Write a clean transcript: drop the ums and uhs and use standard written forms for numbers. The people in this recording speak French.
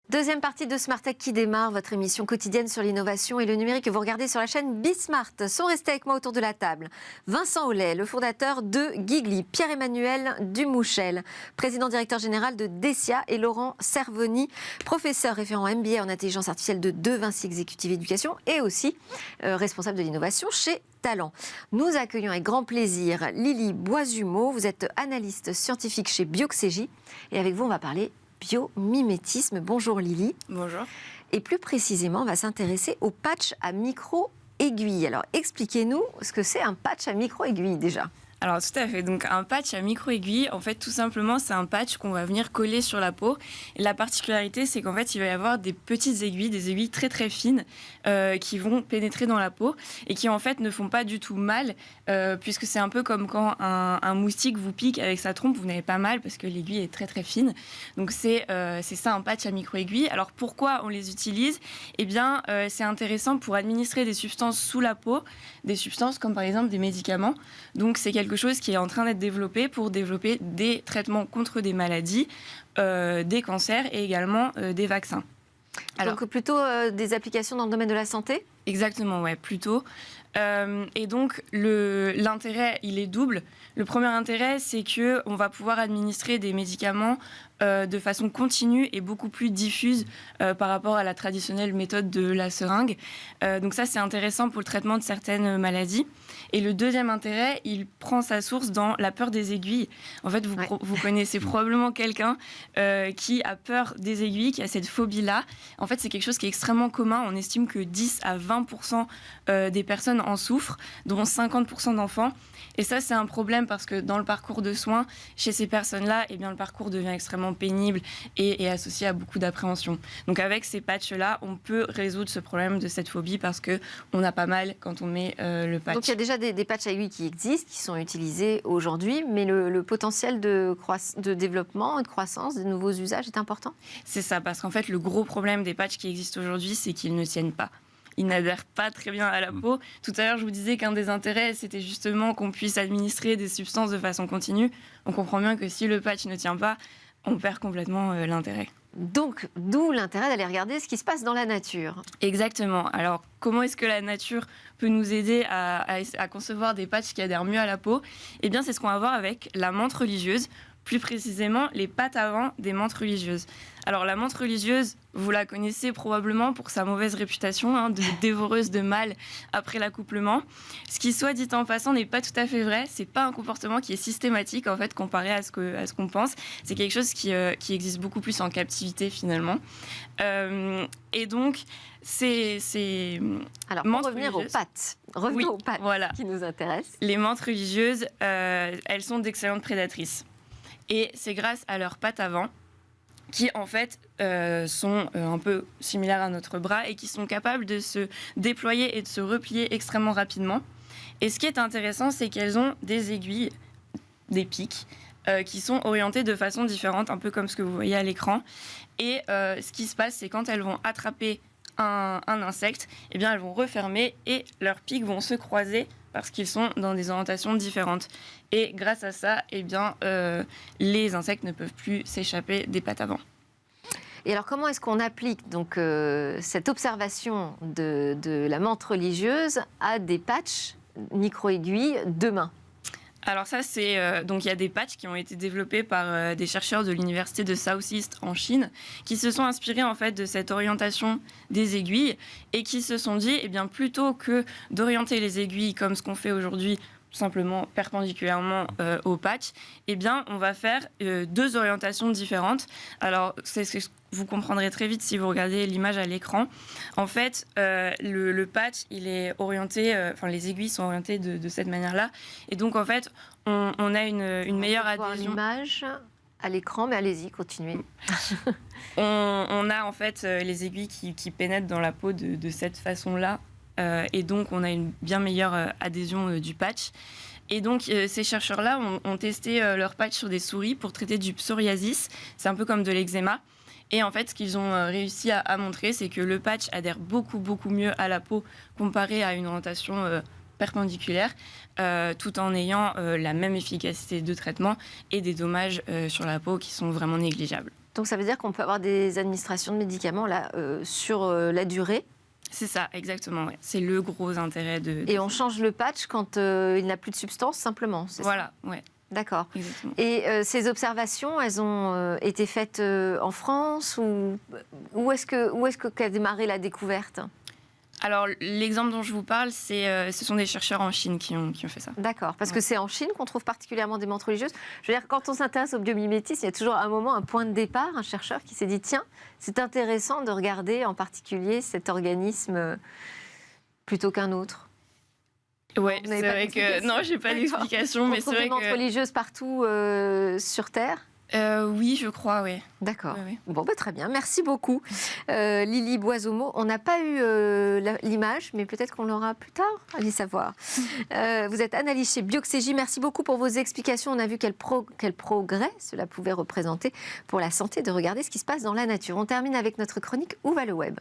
Deuxième partie de Smart Tech qui démarre, votre émission quotidienne sur l'innovation et le numérique que vous regardez sur la chaîne Bismart. Sont restés avec moi autour de la table Vincent Aulet, le fondateur de Gigli, Pierre-Emmanuel Dumouchel, président directeur général de Dessia, et Laurent Cervoni, professeur référent MBA en intelligence artificielle de De Vinci Executive Education et aussi responsable de l'innovation chez Talent. Nous accueillons avec grand plaisir Lily Boisumeau, vous êtes analyste scientifique chez Bioxégie et avec vous on va parler biomimétisme. Bonjour Lily. Bonjour. Et plus précisément, on va s'intéresser au patch à micro-aiguille. Alors expliquez-nous ce que c'est un patch à micro-aiguille déjà. Alors tout à fait, donc un patch à micro-aiguille, en fait tout simplement c'est un patch qu'on va venir coller sur la peau. Et la particularité c'est qu'en fait il va y avoir des petites aiguilles, des aiguilles très très fines qui vont pénétrer dans la peau et qui en fait ne font pas du tout mal puisque c'est un peu comme quand un moustique vous pique avec sa trompe, vous n'avez pas mal parce que l'aiguille est très très fine. Donc c'est ça un patch à micro-aiguille. Alors pourquoi on les utilise ? Eh bien c'est intéressant pour administrer des substances sous la peau, des substances comme par exemple des médicaments. Donc c'est quelque chose qui est en train d'être développé pour développer des traitements contre des maladies, des cancers et également des vaccins. Alors, donc plutôt des applications dans le domaine de la santé ? Exactement, ouais, plutôt. Et donc l'intérêt, il est double. Le premier intérêt, c'est qu'on va pouvoir administrer des médicaments de façon continue et beaucoup plus diffuse par rapport à la traditionnelle méthode de la seringue. Donc ça, c'est intéressant pour le traitement de certaines maladies. Et le deuxième intérêt, il prend sa source dans la peur des aiguilles. En fait, vous connaissez probablement quelqu'un qui a peur des aiguilles, qui a cette phobie-là. En fait, c'est quelque chose qui est extrêmement commun. On estime que 10 à 20% des personnes en souffrent, dont 50% d'enfants. Et ça, c'est un problème parce que dans le parcours de soins, chez ces personnes-là, eh bien, le parcours devient extrêmement pénible et associé à beaucoup d'appréhension. Donc avec ces patchs-là, on peut résoudre ce problème de cette phobie parce qu'on a pas mal quand on met le patch. Donc il y a déjà des patchs à aiguilles qui existent, qui sont utilisés aujourd'hui, mais le potentiel de développement, de croissance, de nouveaux usages est important ? C'est ça, parce qu'en fait, le gros problème des patchs qui existent aujourd'hui, c'est qu'ils ne tiennent pas. Ils n'adhèrent pas très bien à la peau. Tout à l'heure, je vous disais qu'un des intérêts, c'était justement qu'on puisse administrer des substances de façon continue. On comprend bien que si le patch ne tient pas, on perd complètement l'intérêt. Donc, d'où l'intérêt d'aller regarder ce qui se passe dans la nature. Exactement. Alors, comment est-ce que la nature peut nous aider à concevoir des patchs qui adhèrent mieux à la peau ? Eh bien, c'est ce qu'on va voir avec la menthe religieuse, plus précisément les pattes avant des menthes religieuses. Alors, la menthe religieuse, vous la connaissez probablement pour sa mauvaise réputation de dévoreuse de mâles après l'accouplement. Ce qui, soit dit en passant, n'est pas tout à fait vrai. C'est pas un comportement qui est systématique, en fait, comparé à ce qu'on pense. C'est quelque chose qui existe beaucoup plus en captivité, finalement. Et donc, alors, pour revenir aux pattes, aux pattes voilà, qui nous intéressent. Les menthes religieuses, elles sont d'excellentes prédatrices. Et c'est grâce à leurs pattes avant qui, en fait, sont un peu similaires à notre bras et qui sont capables de se déployer et de se replier extrêmement rapidement. Et ce qui est intéressant, c'est qu'elles ont des aiguilles, des pics, qui sont orientées de façon différente, un peu comme ce que vous voyez à l'écran. Et ce qui se passe, c'est quand elles vont attraper un insecte, eh bien, elles vont refermer et leurs pics vont se croiser parce qu'ils sont dans des orientations différentes. Et grâce à ça, eh bien, les insectes ne peuvent plus s'échapper des pattes avant. Et alors, comment est-ce qu'on applique donc, cette observation de la menthe religieuse à des patchs micro-aiguilles de main ? Alors ça, donc il y a des patchs qui ont été développés par des chercheurs de l'université de Southeast en Chine, qui se sont inspirés en fait de cette orientation des aiguilles et qui se sont dit, eh bien plutôt que d'orienter les aiguilles comme ce qu'on fait aujourd'hui, tout simplement perpendiculairement au patch, eh bien on va faire deux orientations différentes. Alors c'est ce que vous comprendrez très vite si vous regardez l'image à l'écran. En fait, le patch, il est orienté, les aiguilles sont orientées de cette manière-là. Et donc, en fait, on a une meilleure adhésion. L'image à l'écran, mais allez-y, continuez. On a en fait les aiguilles qui pénètrent dans la peau de cette façon-là. Et donc, on a une bien meilleure adhésion du patch. Et donc, ces chercheurs-là ont testé leur patch sur des souris pour traiter du psoriasis. C'est un peu comme de l'eczéma. Et en fait, ce qu'ils ont réussi à montrer, c'est que le patch adhère beaucoup, beaucoup mieux à la peau comparé à une orientation perpendiculaire, tout en ayant la même efficacité de traitement et des dommages sur la peau qui sont vraiment négligeables. Donc ça veut dire qu'on peut avoir des administrations de médicaments là, sur la durée. C'est ça, exactement. Ouais. C'est le gros intérêt de... Et on change le patch quand il n'a plus de substance, simplement. Voilà, ouais. D'accord. Exactement. Et ces observations, elles ont été faites en France ou où est-ce qu'a démarré la découverte? Alors, l'exemple dont je vous parle, ce sont des chercheurs en Chine qui ont fait ça. D'accord, parce que Ouais. c'est en Chine qu'on trouve particulièrement des menthes religieuses. Je veux dire, quand on s'intéresse au biomimétisme, il y a toujours un moment, un point de départ, un chercheur qui s'est dit, tiens, c'est intéressant de regarder en particulier cet organisme plutôt qu'un autre. Ouais, Vous n'avez c'est pas vrai que... d'explication? Non, j'ai pas D'accord. d'explication, mais On c'est trouve vrai des menthes que... religieuses partout sur Terre. Oui, je crois, oui. D'accord. Ouais. Bon, bah, très bien. Merci beaucoup, Lily Boisomo. On n'a pas eu l'image, mais peut-être qu'on l'aura plus tard. Allez savoir. Vous êtes analyste chez Bioxégie. Merci beaucoup pour vos explications. On a vu quel progrès cela pouvait représenter pour la santé de regarder ce qui se passe dans la nature. On termine avec notre chronique Où va le web ?